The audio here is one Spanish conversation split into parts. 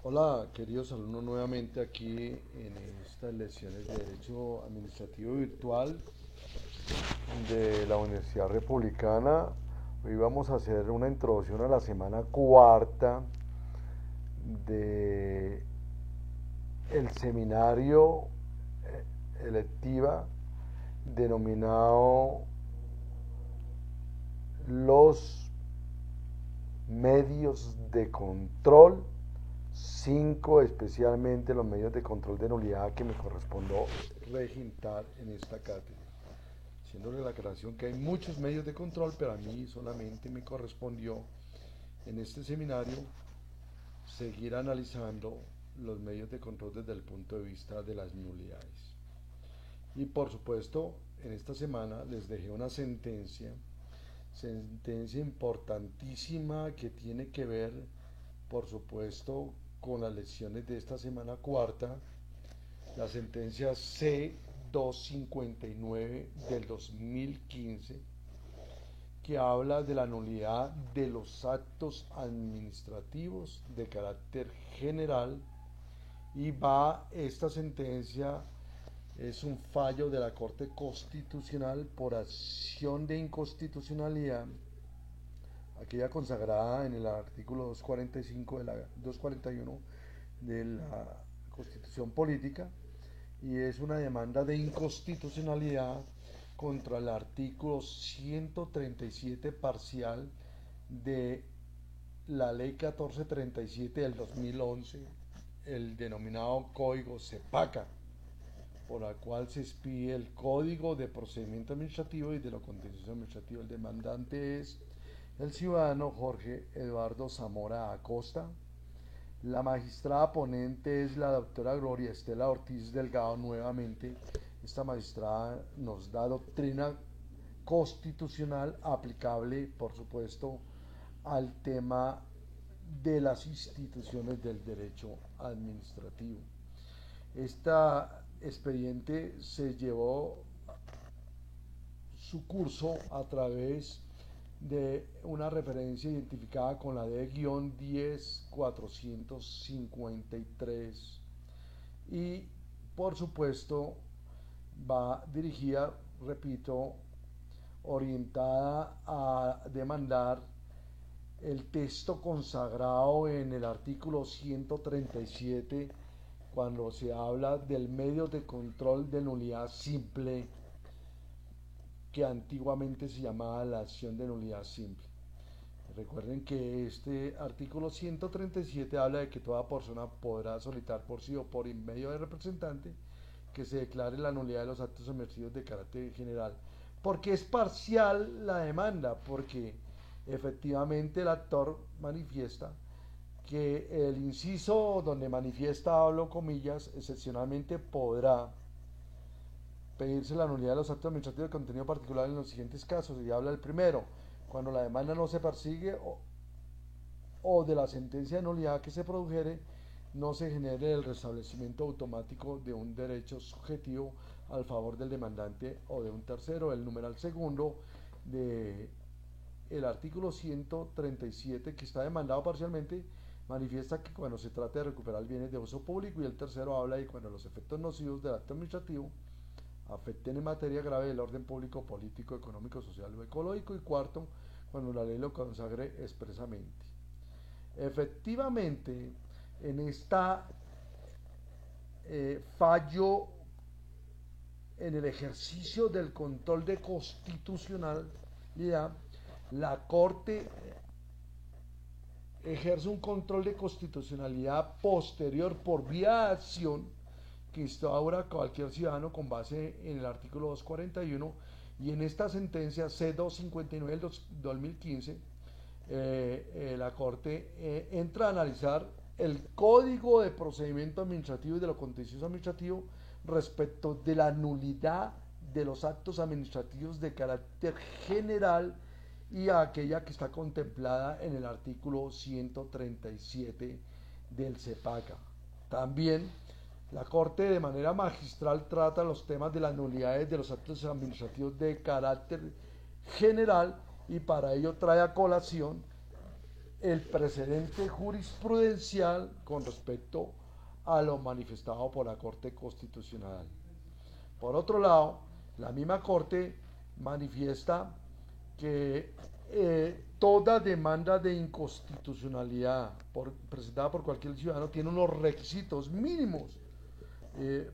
Hola, queridos alumnos, nuevamente aquí en estas lecciones de Derecho Administrativo Virtual de la Universidad Republicana. Hoy vamos a hacer una introducción a la semana cuarta de el seminario electiva denominado Los medios de control, 5 especialmente los medios de control de nulidad que me correspondió regintar en esta cátedra. Haciéndole la aclaración que hay muchos medios de control, pero a mí solamente me correspondió en este seminario seguir analizando los medios de control desde el punto de vista de las nulidades. Y por supuesto, en esta semana les dejé una sentencia importantísima que tiene que ver, por supuesto, con las lecciones de esta semana cuarta, la sentencia C-259 del 2015, que habla de la nulidad de los actos administrativos de carácter general, y esta sentencia es un fallo de la Corte Constitucional por acción de inconstitucionalidad, aquella consagrada en el artículo 245 de la 241 de la Constitución Política, y es una demanda de inconstitucionalidad contra el artículo 137 parcial de la ley 1437 del 2011, el denominado Código CEPACA, por la cual se expide el Código de Procedimiento Administrativo y de lo Contencioso Administrativo. El demandante es el ciudadano Jorge Eduardo Zamora Acosta. La magistrada ponente es la doctora Gloria Estela Ortiz Delgado. Nuevamente, esta magistrada nos da doctrina constitucional aplicable, por supuesto, al tema de las instituciones del derecho administrativo. Esta expediente se llevó su curso a través de una referencia identificada con la D-10453 y por supuesto va dirigida, repito, orientada a demandar el texto consagrado en el artículo 137 cuando se habla del medio de control de nulidad simple, que antiguamente se llamaba la acción de nulidad simple. Recuerden que este artículo 137 habla de que toda persona podrá solicitar por sí o por medio de representante que se declare la nulidad de los actos emergidos de carácter general. Porque es parcial la demanda, porque efectivamente el actor manifiesta que el inciso donde manifiesta, hablo comillas, excepcionalmente podrá pedirse la nulidad de los actos administrativos de contenido particular en los siguientes casos, y habla el primero: cuando la demanda no se persigue o de la sentencia de nulidad que se produjere no se genere el restablecimiento automático de un derecho subjetivo al favor del demandante o de un tercero. El numeral segundo de el artículo 137, que está demandado parcialmente, manifiesta que cuando se trata de recuperar bienes de uso público, y el tercero habla de cuando los efectos nocivos del acto administrativo afecten en materia grave del orden público, político, económico, social o ecológico, y cuarto, cuando la ley lo consagre expresamente. Efectivamente, en esta fallo en el ejercicio del control de constitucionalidad, la Corte ejerce un control de constitucionalidad posterior por vía de acción que instaura cualquier ciudadano con base en el artículo 241, y en esta sentencia C-259 del 2015 la Corte entra a analizar el Código de Procedimiento Administrativo y de lo Contencioso Administrativo respecto de la nulidad de los actos administrativos de carácter general y a aquella que está contemplada en el artículo 137 del CEPACA. También la Corte de manera magistral trata los temas de las nulidades de los actos administrativos de carácter general, y para ello trae a colación el precedente jurisprudencial con respecto a lo manifestado por la Corte Constitucional. Por otro lado, la misma Corte manifiesta que toda demanda de inconstitucionalidad presentada por cualquier ciudadano tiene unos requisitos mínimos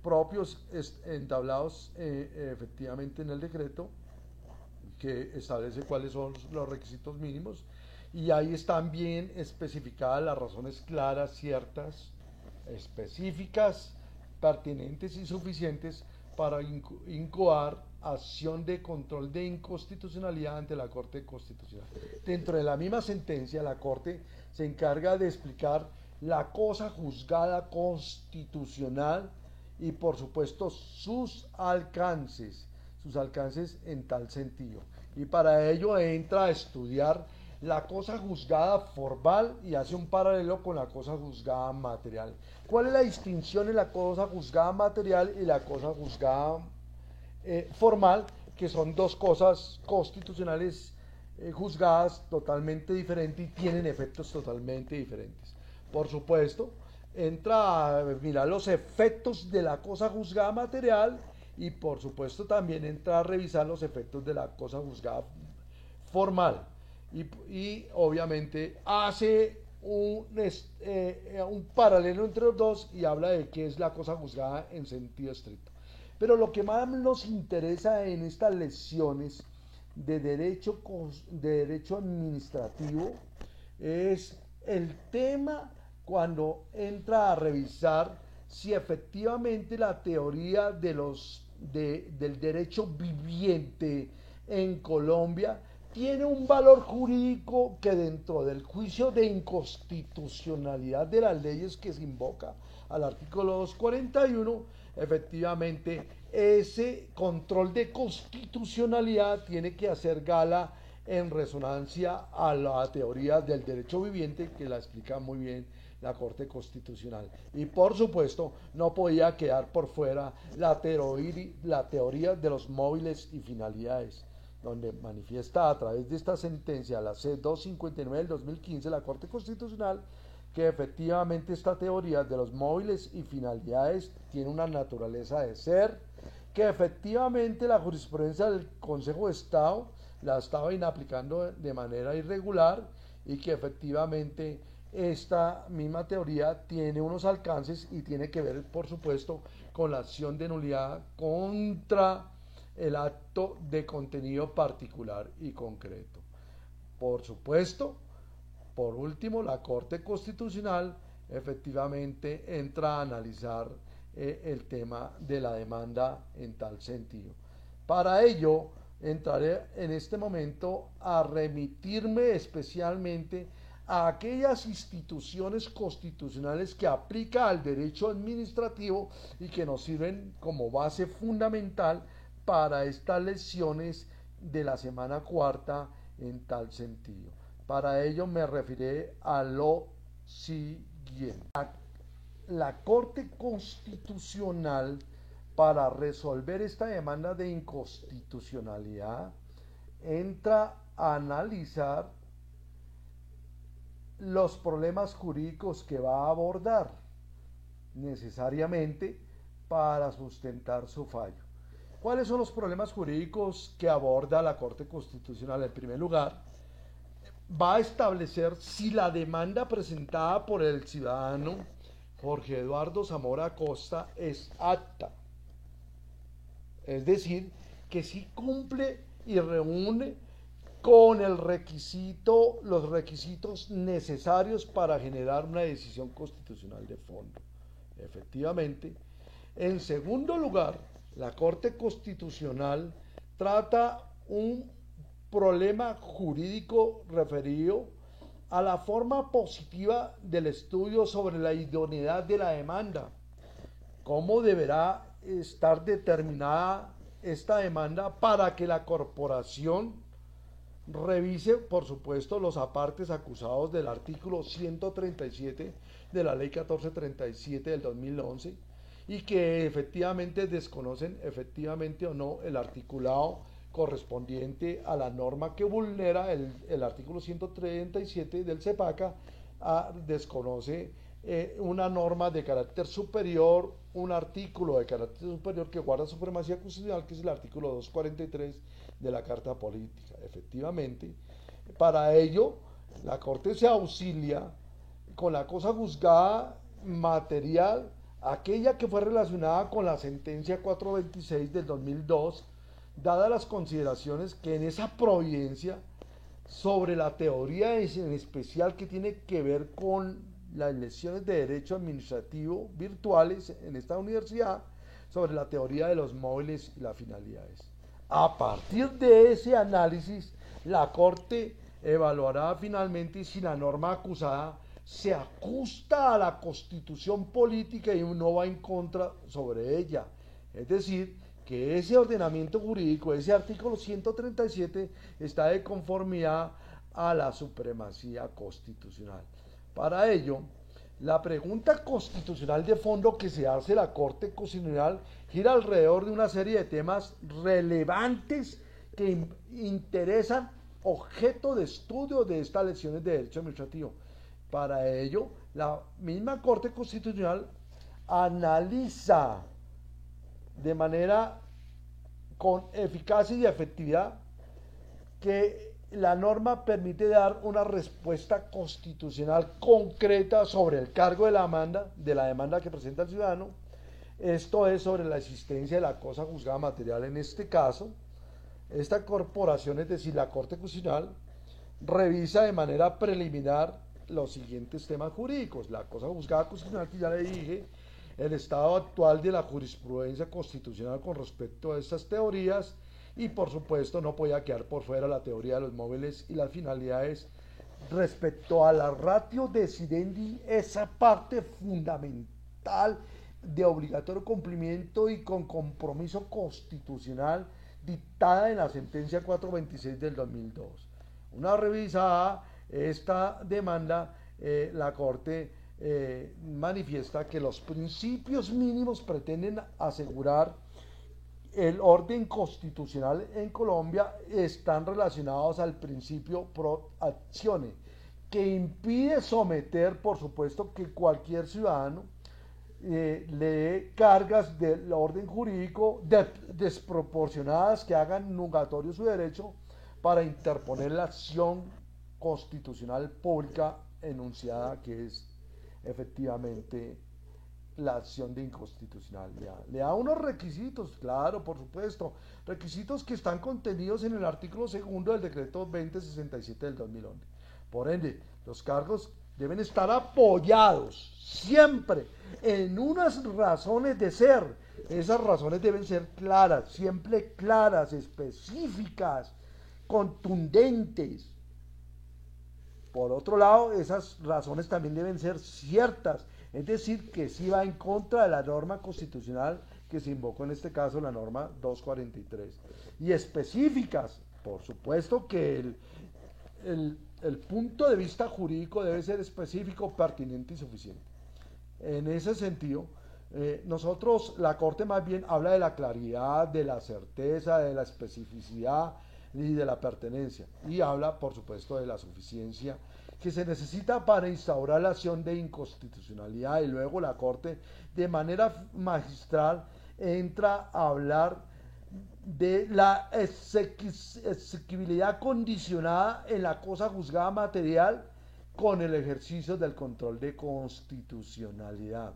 propios entablados efectivamente en el decreto, que establece cuáles son los requisitos mínimos, y ahí están bien especificadas las razones claras, ciertas, específicas, pertinentes y suficientes para incoar acción de control de inconstitucionalidad ante la Corte Constitucional. Dentro de la misma sentencia, la Corte se encarga de explicar la cosa juzgada constitucional y, por supuesto, sus alcances en tal sentido. Y para ello entra a estudiar la cosa juzgada formal y hace un paralelo con la cosa juzgada material. ¿Cuál es la distinción en la cosa juzgada material y la cosa juzgada formal? Que son dos cosas constitucionales juzgadas totalmente diferentes y tienen efectos totalmente diferentes. Por supuesto, entra a mirar los efectos de la cosa juzgada material y por supuesto también entra a revisar los efectos de la cosa juzgada formal. Y obviamente hace un paralelo entre los dos y habla de qué es la cosa juzgada en sentido estricto. Pero lo que más nos interesa en estas lecciones de derecho administrativo es el tema cuando entra a revisar si efectivamente la teoría del derecho viviente en Colombia tiene un valor jurídico que dentro del juicio de inconstitucionalidad de las leyes que se invoca al artículo 241, efectivamente ese control de constitucionalidad tiene que hacer gala en resonancia a la teoría del derecho viviente que la explica muy bien la Corte Constitucional. Y por supuesto no podía quedar por fuera la teoría de los móviles y finalidades, donde manifiesta a través de esta sentencia, la C-259 del 2015, la Corte Constitucional, que efectivamente esta teoría de los móviles y finalidades tiene una naturaleza de ser, que efectivamente la jurisprudencia del Consejo de Estado la estaba inaplicando de manera irregular y que efectivamente esta misma teoría tiene unos alcances y tiene que ver, por supuesto, con la acción de nulidad contra el acto de contenido particular y concreto. Por supuesto, por último, la Corte Constitucional efectivamente entra a analizar el tema de la demanda en tal sentido. Para ello, entraré en este momento a remitirme especialmente a aquellas instituciones constitucionales que aplica al derecho administrativo y que nos sirven como base fundamental para estas lecciones de la semana cuarta en tal sentido. Para ello me referiré a lo siguiente. La Corte Constitucional, para resolver esta demanda de inconstitucionalidad, entra a analizar los problemas jurídicos que va a abordar necesariamente para sustentar su fallo. ¿Cuáles son los problemas jurídicos que aborda la Corte Constitucional? En primer lugar, va a establecer si la demanda presentada por el ciudadano Jorge Eduardo Zamora Acosta es apta. Es decir, que si cumple y reúne con los requisitos necesarios para generar una decisión constitucional de fondo. Efectivamente. En segundo lugar, la Corte Constitucional trata un problema jurídico referido a la forma positiva del estudio sobre la idoneidad de la demanda. ¿Cómo deberá estar determinada esta demanda para que la corporación revise, por supuesto, los apartes acusados del artículo 137 de la Ley 1437 del 2011 y que efectivamente desconocen efectivamente o no el articulado correspondiente a la norma que vulnera el artículo 137 del CEPACA, desconoce una norma de carácter superior, un artículo de carácter superior que guarda supremacía constitucional, que es el artículo 243 de la Carta Política. Efectivamente, para ello, la Corte se auxilia con la cosa juzgada material, aquella que fue relacionada con la sentencia 426 del 2002, dadas las consideraciones que en esa providencia sobre la teoría en especial que tiene que ver con las lecciones de derecho administrativo virtuales en esta universidad, sobre la teoría de los móviles y las finalidades. A partir de ese análisis, la Corte evaluará finalmente si la norma acusada se ajusta a la Constitución política y no va en contra sobre ella. Es decir, que ese ordenamiento jurídico, ese artículo 137, está de conformidad a la supremacía constitucional. Para ello, la pregunta constitucional de fondo que se hace la Corte Constitucional gira alrededor de una serie de temas relevantes que interesan objeto de estudio de estas lecciones de derecho administrativo. Para ello, la misma Corte Constitucional analiza de manera con eficacia y efectividad que la norma permite dar una respuesta constitucional concreta sobre el cargo de la demanda que presenta el ciudadano. Esto es sobre la existencia de la cosa juzgada material. En este caso, esta corporación, es decir, la Corte Constitucional, revisa de manera preliminar los siguientes temas jurídicos: la cosa juzgada constitucional, que ya le dije, el estado actual de la jurisprudencia constitucional con respecto a estas teorías, y por supuesto no podía quedar por fuera la teoría de los móviles y las finalidades respecto a la ratio decidendi, esa parte fundamental de obligatorio cumplimiento y con compromiso constitucional dictada en la sentencia 426 del 2002. Una revisada esta demanda, la Corte manifiesta que los principios mínimos pretenden asegurar el orden constitucional en Colombia están relacionados al principio pro actione, que impide someter, por supuesto, que cualquier ciudadano le dé cargas del orden jurídico desproporcionadas que hagan nugatorio su derecho para interponer la acción constitucional pública enunciada, que es efectivamente la acción de inconstitucionalidad. Le da unos requisitos, claro, por supuesto, requisitos que están contenidos en el artículo segundo del decreto 2067 del 2011. Por ende, los cargos deben estar apoyados siempre en unas razones de ser. Esas razones deben ser claras, siempre claras, específicas, contundentes. Por otro lado, esas razones también deben ser ciertas, es decir, que sí va en contra de la norma constitucional que se invocó en este caso, la norma 243. Y específicas, por supuesto que el punto de vista jurídico debe ser específico, pertinente y suficiente. En ese sentido, nosotros, la Corte más bien habla de la claridad, de la certeza, de la especificidad y de la pertenencia, y habla por supuesto de la suficiencia que se necesita para instaurar la acción de inconstitucionalidad. Y luego la Corte de manera magistral entra a hablar de la exequibilidad condicionada en la cosa juzgada material con el ejercicio del control de constitucionalidad.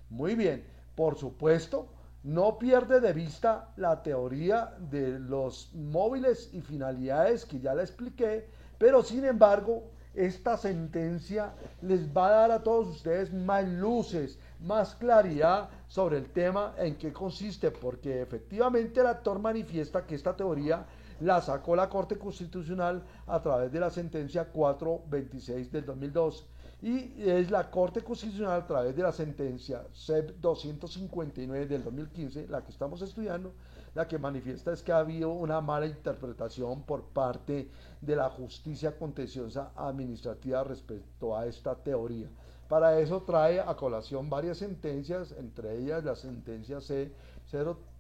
Muy bien, por supuesto, no pierde de vista la teoría de los móviles y finalidades que ya la expliqué, pero sin embargo, esta sentencia les va a dar a todos ustedes más luces, más claridad sobre el tema en qué consiste, porque efectivamente el actor manifiesta que esta teoría la sacó la Corte Constitucional a través de la sentencia 426 del 2012. Y es la Corte Constitucional a través de la sentencia CEP 259 del 2015, la que estamos estudiando, la que manifiesta es que ha habido una mala interpretación por parte de la justicia contenciosa administrativa respecto a esta teoría. Para eso trae a colación varias sentencias, entre ellas la sentencia C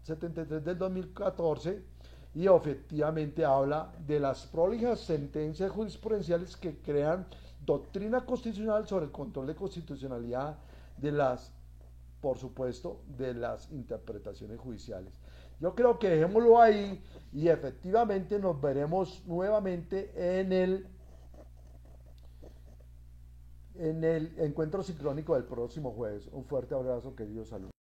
073 del 2014, y efectivamente habla de las prolijas sentencias jurisprudenciales que crean doctrina constitucional sobre el control de constitucionalidad de las, por supuesto, de las interpretaciones judiciales. Yo creo que dejémoslo ahí y efectivamente nos veremos nuevamente en el encuentro sincrónico del próximo jueves. Un fuerte abrazo, queridos alumnos.